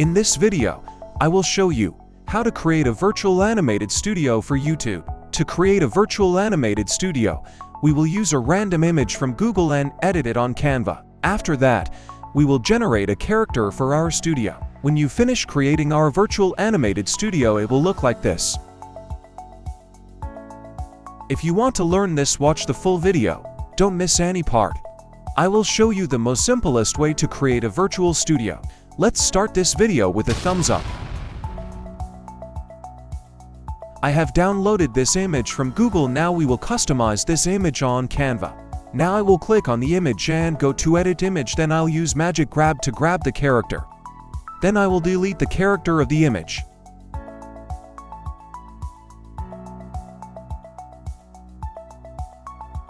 In this video, I will show you how to create a virtual animated studio for YouTube. To create a virtual animated studio, we will use a random image from Google and edit it on Canva. After that, we will generate a character for our studio. When you finish creating our virtual animated studio, it will look like this. If you want to learn this, watch the full video. Don't miss any part. I will show you the most simplest way to create a virtual studio. Let's start this video with a thumbs up. I have downloaded this image from Google. Now we will customize this image on Canva. Now I will click on the image and go to edit image. Then I'll use magic grab to grab the character. Then I will delete the character of the image.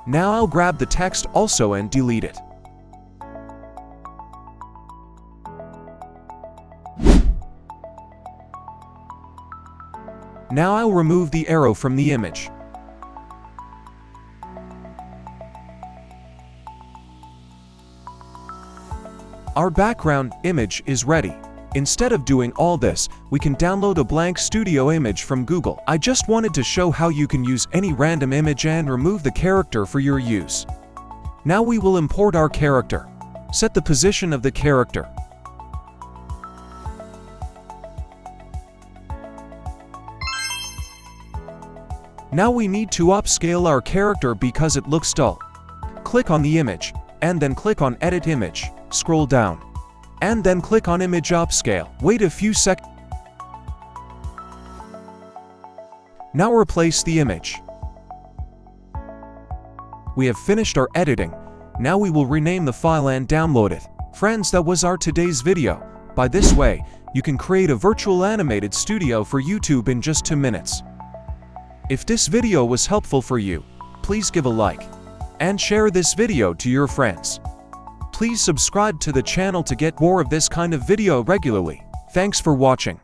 Now I'll grab the text also and delete it. Now I'll remove the arrow from the image. Our background image is ready. Instead of doing all this, we can download a blank studio image from Google. I just wanted to show how you can use any random image and remove the character for your use. Now we will import our character. Set the position of the character. Now we need to upscale our character because it looks dull. Click on the image, and then click on Edit Image. Scroll down, and then click on Image Upscale. Wait a few seconds. Now replace the image. We have finished our editing. Now we will rename the file and download it. Friends, that was our today's video. By this way, you can create a virtual animated studio for YouTube in just 2 minutes. If this video was helpful for you, please give a like and share this video to your friends. Please subscribe to the channel to get more of this kind of video regularly. Thanks for watching.